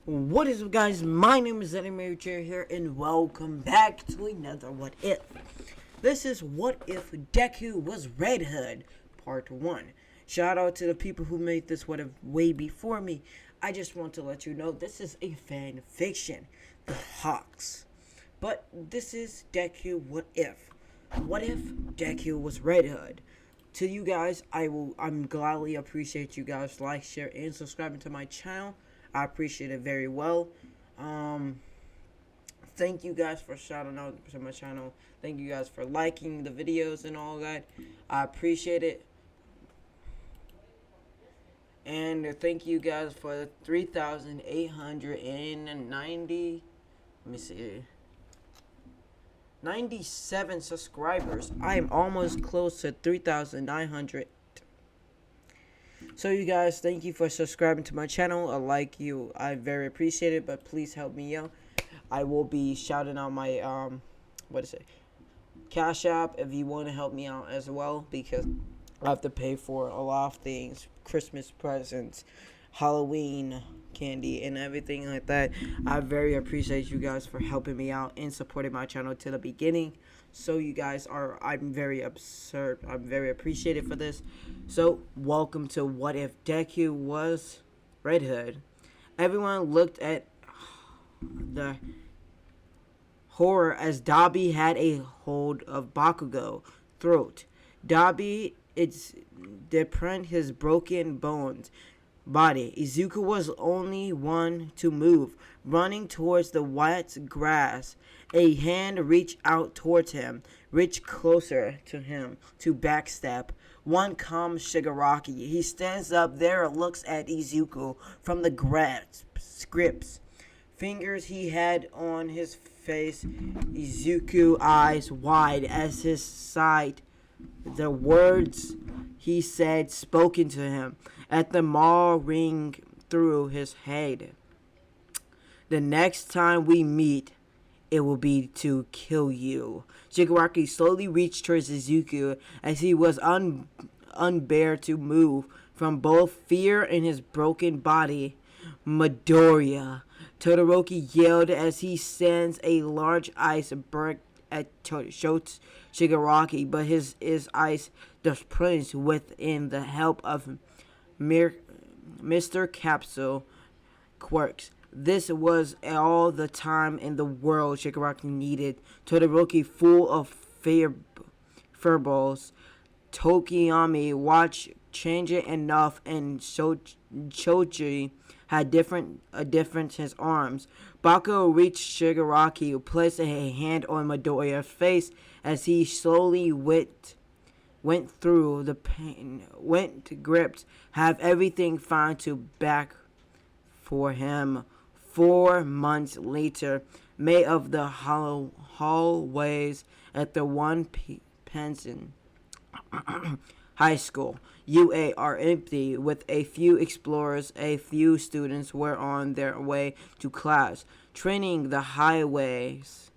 What is up, guys? My name is amineuchiha here, and welcome back to another What If. This is What If Deku was Red Hood, Part 1. Shout out to the people who made this What If way before me. I just want to let you know this is a fan fiction, the Hawks. But this is Deku What If. What if Deku was Red Hood? To you guys, I'm gladly appreciate you guys like, share, and subscribing to my channel. I appreciate it very well. Thank you guys for shouting out to my channel. Thank you guys for liking the videos and all that. I appreciate it. And thank you guys for the 3,890. Let me see. 97 subscribers. I am almost close to 3,900. So you guys, thank you for subscribing to my channel. I very appreciate it, but please help me out. I will be shouting out my cash app if you want to help me out as well, because I have to pay for a lot of things, Christmas presents, Halloween candy, and everything like that. I very appreciate you guys for helping me out and supporting my channel to the beginning. So you guys I'm very appreciated for this. So welcome to What If Deku was Red Hood. Everyone looked at the horror as Dabi had a hold of Bakugo throat. Dabi it's depressed his broken bones body. Izuku was only one to move, running towards the wet grass. A hand reached out towards him, reached closer to him to backstep. One comes Shigaraki. He stands up there, looks at Izuku from the grips. Fingers he had on his face. Izuku eyes wide as his sight. The words he said spoken to him at the mall ring through his head. The next time we meet, it will be to kill you. Shigaraki slowly reached towards Izuku as he was unbear to move from both fear and his broken body. Midoriya. Todoroki yelled as he sends a large ice brick at Shigaraki, but his ice disappears within the help of Mr. Capsule quirks. This was all the time in the world Shigaraki needed. Todoroki, full of furballs. Tokiyami watched change it enough, and Choji had different his arms. Bakugo reached Shigaraki, placed a hand on Midoriya's face as he slowly went through the pain, gripped, have everything fine to back for him. 4 months later, May of the hallways at the one pension high school. UA are empty with a few explorers. A few students were on their way to class. Training the hallways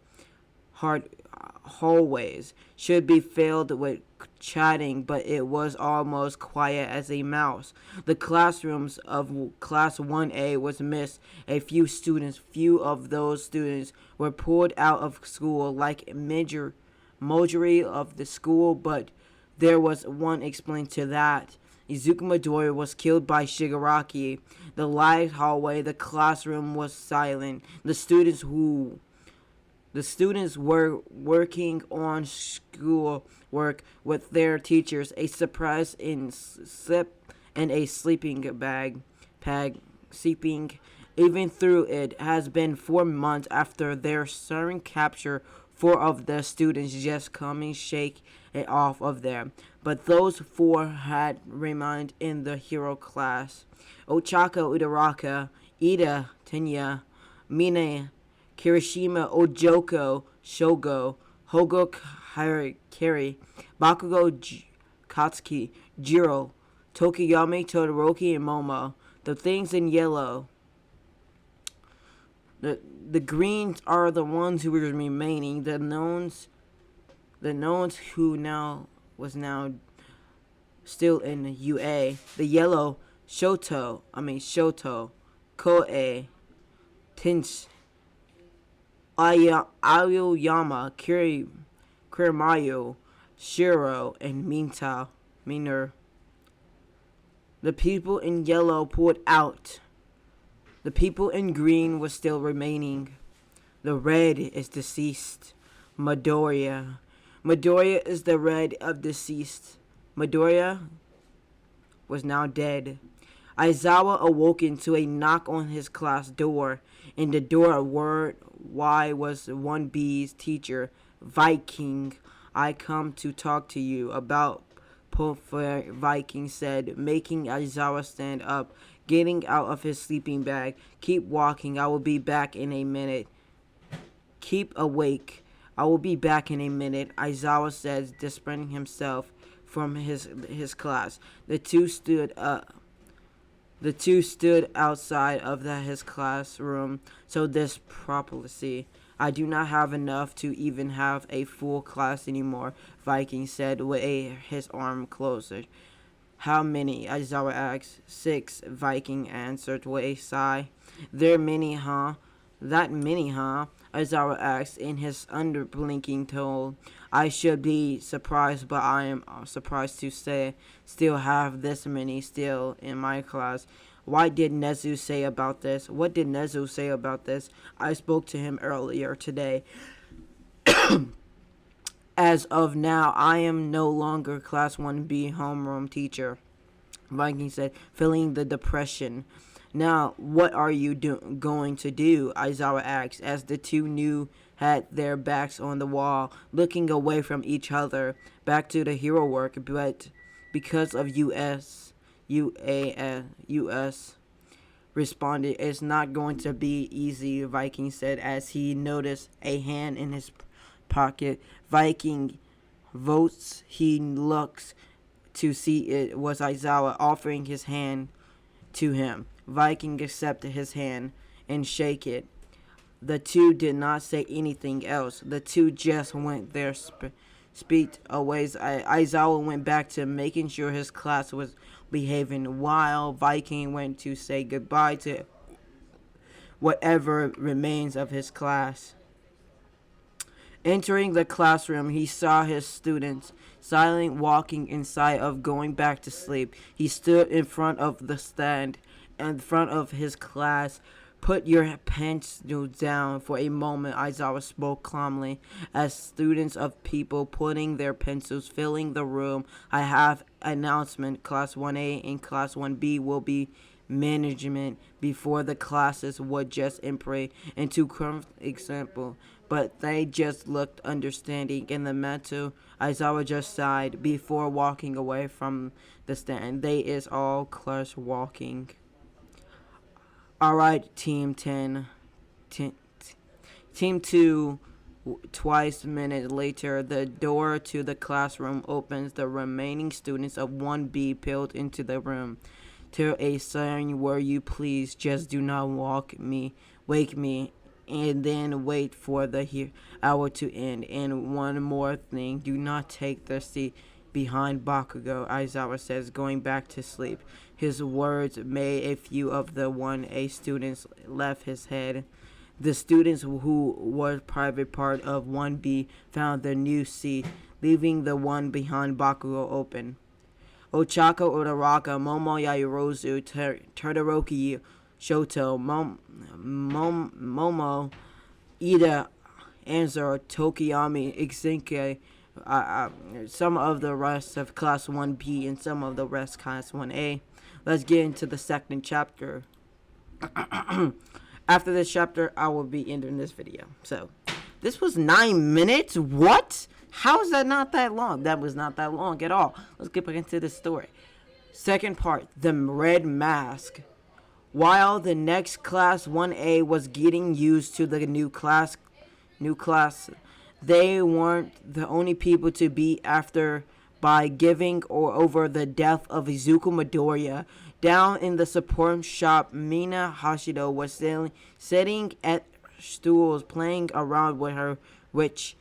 should be filled with chatting, but it was almost quiet as a mouse. The classrooms of class 1A was missed. Few of those students were pulled out of school like majority of the school, but there was one explained to that. Izuku Midoryia was killed by Shigaraki. The light hallway, the classroom was silent. The students were working on school work with their teachers. A surprise in slip and a sleeping bag. Sleeping. Even though it has been 4 months after their sudden capture, 4 of the students just coming shake it off of them. But those 4 had remained in the hero class. Ochaka Uraraka, Ida Tenya, Mina Kirishima, Ojoko, Shogo, Hogo Kari, Bakugo Katsuki, Jiro, Tokiyami, Todoroki, and Momo. The things in yellow. The greens are the ones who were remaining. The knowns who was now still in UA. The yellow Shoto, Koe, Tense, Aoyama, Kiramayo, Shiro, and Miner. The people in yellow pulled out. The people in green were still remaining. The red is deceased. Midoriya. Midoriya is the red of deceased. Midoriya was now dead. Aizawa awoken to a knock on his class door. In the door, a word Y was 1B's teacher, Viking. I come to talk to you about Pulfer, Viking said, making Aizawa stand up, getting out of his sleeping bag. Keep walking, I will be back in a minute. Keep awake, I will be back in a minute, Aizawa said, desprending himself from his class. The two stood outside of his classroom, so this properly. I do not have enough to even have a full class anymore, Viking said with his arm closer. How many? Aizawa asked. 6, Viking answered with a sigh. There many, huh? That many, huh? Aizawa asked in his underblinking tone. I should be surprised, but I am surprised to still have this many still in my class. What did Nezu say about this? I spoke to him earlier today. As of now, I am no longer Class 1B homeroom teacher, Viking said, feeling the depression. Now, what are you going to do? Aizawa asked, as the two had their backs on the wall, looking away from each other, back to the hero work, but because of US responded, it's not going to be easy, Viking said as he noticed a hand in his pocket. Viking votes. He looks to see it was Aizawa offering his hand to him. Viking accepted his hand and shake it. The two did not say anything else. The two just went their speed away. Aizawa went back to making sure his class was behaving, while Viking went to say goodbye to whatever remains of his class. Entering the classroom, he saw his students silent, walking inside of going back to sleep. He stood in front of the stand in front of his class. Put your pencil down for a moment, Aizawa spoke calmly, as students of people putting their pencils filling the room. I have announcement. Class 1A and Class 1B will be management before the classes would just improve into example, but they just looked understanding. In the mental, Aizawa just sighed before walking away from the stand. They is all class walking. Alright, Team 10. Team 2, twice minutes later, the door to the classroom opens. The remaining students of 1B peeled into the room. To a sign where you please, just do not wake me, and then wait for the hour to end. And one more thing, do not take the seat behind Bakugo, Aizawa says, going back to sleep. His words made a few of the 1A students left his head. The students who were private part of 1B found their new seat, leaving the one behind Bakugo open. Ochako Uraraka, Momo Yairozu, Todoroki Shoto, Momo, Ida, Anzor, Tokiyami, Ixinke, some of the rest of Class 1B and some of the rest Class 1A. Let's get into the second chapter. After this chapter, I will be ending this video. So, this was 9 minutes? What? How is that not that long? That was not that long at all. Let's get back into the story. Second part, the red mask. While the next Class 1A was getting used to the new class, they weren't the only people to be after by giving or over the death of Izuku Midoryia. Down in the support shop, Mina Hashido was sitting at stools playing around with her witch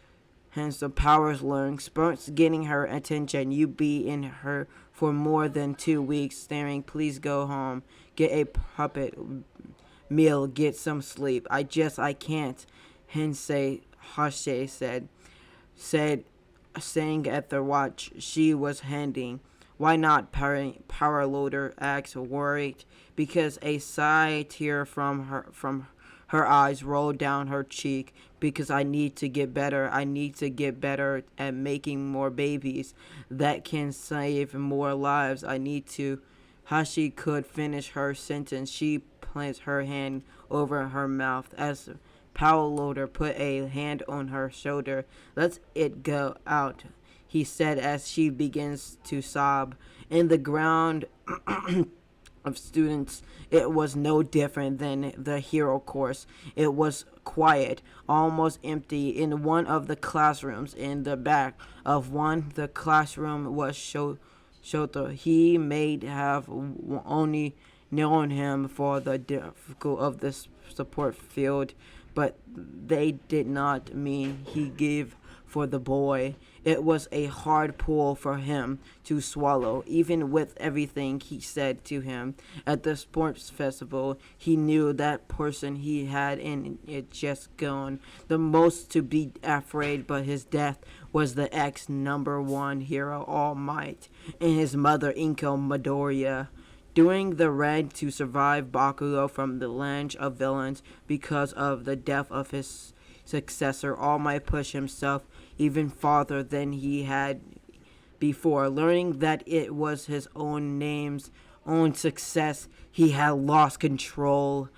handsome powers learning spurts getting her attention. You be in her for more than 2 weeks staring. Please go home. Get a puppet meal, get some sleep. I can't. Hensei Hashe said, saying at the watch she was handing. Why not? Power Loader asked, worried, because a sigh tear from her eyes rolled down her cheek. Because I need to get better. I need to get better at making more babies that can save more lives. I need to. Hashi could finish her sentence. She placed her hand over her mouth as Power Loader put a hand on her shoulder. Let it go out, he said as she begins to sob. In the ground of students, it was no different than the hero course. It was quiet, almost empty. In one of the classrooms, in the back of one, the classroom was Shoto. He may have only known him for the difficult of the support field, but they did not mean he gave for the boy. It was a hard pull for him to swallow, even with everything he said to him at the sports festival. He knew that person he had in it just gone. The most to be afraid but his death was the ex number one hero All Might and his mother Izuku Midoryia. Doing the red to survive Bakugo from the land of villains because of the death of his successor, All Might pushed himself even farther than he had before. Learning that it was his own name's own success, he had lost control,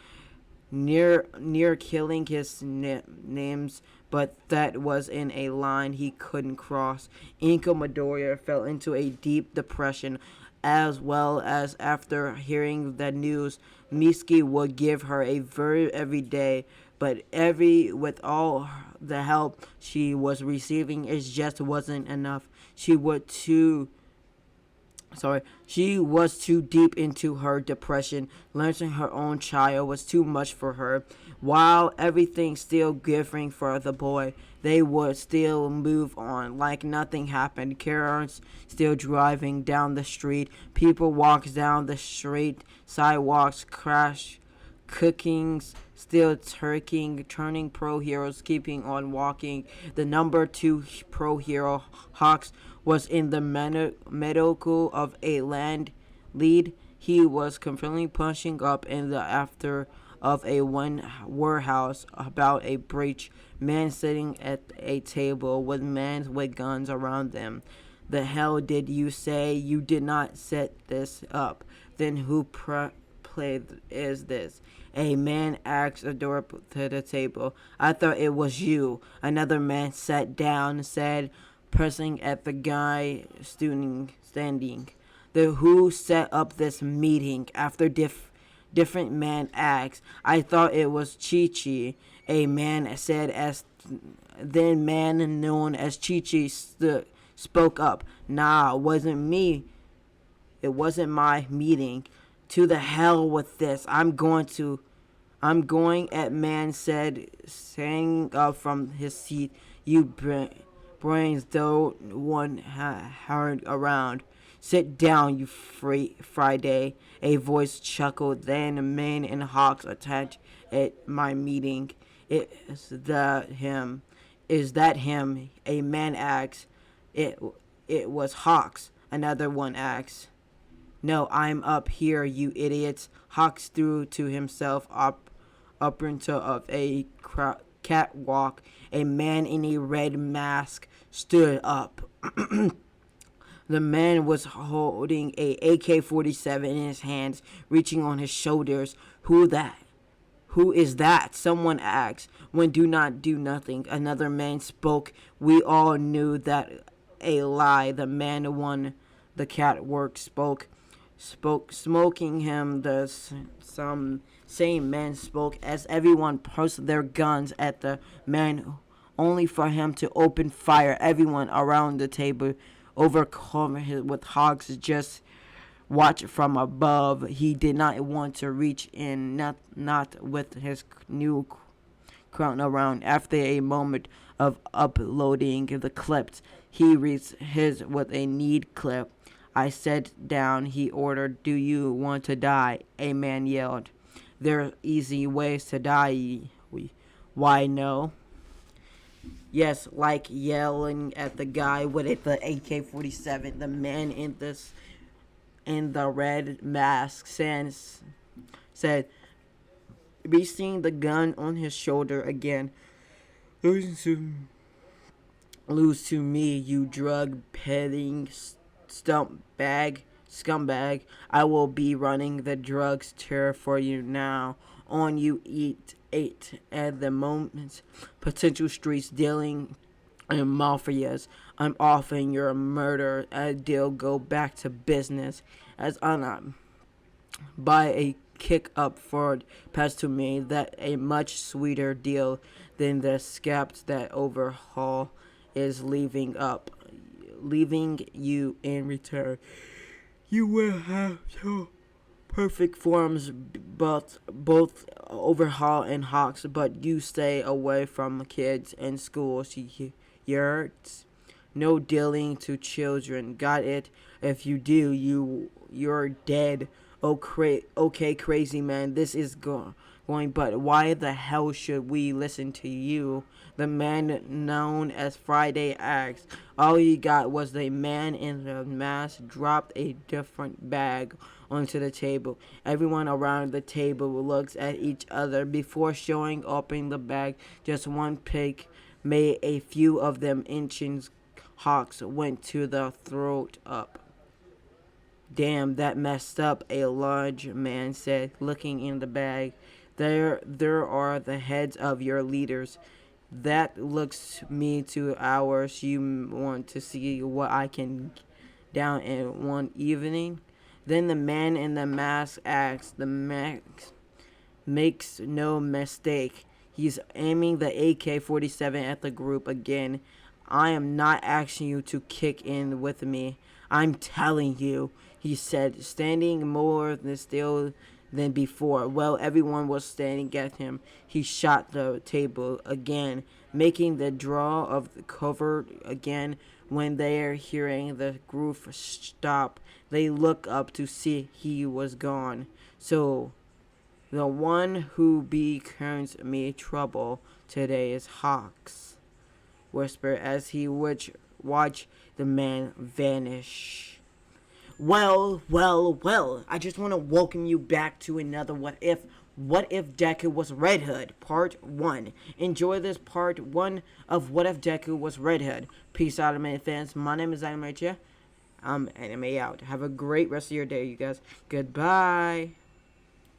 near killing his names, but that was in a line he couldn't cross. Izuku Midoriya fell into a deep depression, as well as after hearing the news. Miski would give her a verb every day, but with all the help she was receiving, it just wasn't enough. She was too deep into her depression. Losing her own child was too much for her. While everything still giving for the boy, they would still move on like nothing happened. Karens still driving down the street. People walks down the street. Sidewalks crash. Cookings still turning pro heroes, keeping on walking. The number 2 pro hero, Hawks, was in the medical of a land lead. He was completely punching up in the after of a one warehouse about a breach. Man sitting at a table with men with guns around them. The hell did you say? You did not set this up. Then who played is this? A man asked a door to the table. I thought it was you. Another man sat down, said, pressing at the guy standing. The who set up this meeting? After different man asked. I thought it was Chi-Chi. A man said as then man known as Chi-Chi spoke up. Nah, it wasn't me. It wasn't my meeting. To the hell with this. I'm going, at man said, standing up from his seat. You brains don't one hard around. Sit down, you Friday. A voice chuckled. Then a man and Hawks attacked at my meeting. Is that him? A man asked. It was Hawks. Another one asked. No, I'm up here, you idiots. Hawks threw to himself up into of a catwalk. A man in a red mask stood up. The man was holding a AK-47 in his hands, reaching on his shoulders. Who is that? Someone asked. When do not do nothing. Another man spoke. We all knew that a lie. The man won the catwalk spoke smoking him. Some same man spoke as everyone posted their guns at the man, only for him to open fire. Everyone around the table overcome with Hogs just watch from above. He did not want to reach in, not with his new crown around. After a moment of uploading the clips, he reads his with a need clip. I sat down, he ordered. Do you want to die? A man yelled. There are easy ways to die. Why no? Yes, like yelling at the guy with it, the AK-47, the man in the red mask said, reaching the gun on his shoulder again. Lose to me, you drug peddling scumbag. I will be running the drugs tour for you now. On you eat eight at the moment. Potential streets dealing and mafias. I'm offering your murder a deal. Go back to business as I'm by a kick up forward pass to me that a much sweeter deal than the scaps that overhaul is leaving you in return. You will have two perfect forms, both overhaul and hawks, but you stay away from kids and schools. Yurts. No dealing to children. Got it? If you do, you're dead. Okay, crazy man. This is going, but why the hell should we listen to you? The man known as Friday asked. All he got was the man in the mask dropped a different bag onto the table. Everyone around the table looks at each other before showing open the bag. Just one pick made a few of them inches. Hawks went to the throat up. Damn, that messed up, a large man said, looking in the bag. There are the heads of your leaders. That looks me to ours. You want to see what I can down in one evening? Then the man in the mask asked. The mask makes no mistake. He's aiming the AK-47 at the group again. I am not asking you to kick in with me. I'm telling you, he said, standing more still than before. Well, everyone was staring at him. He shot the table again, making the draw of the cover again. When they are hearing the group stop, they look up to see he was gone. So, the one who becomes me trouble today is Hawks, whispered as he watched the man vanish. Well, I just want to welcome you back to another What If. What If Deku was Red Hood, Part 1. Enjoy this Part 1 of What If Deku was Red Hood. Peace out, anime fans. My name is amineuchiha. I'm anime out. Have a great rest of your day, you guys. Goodbye.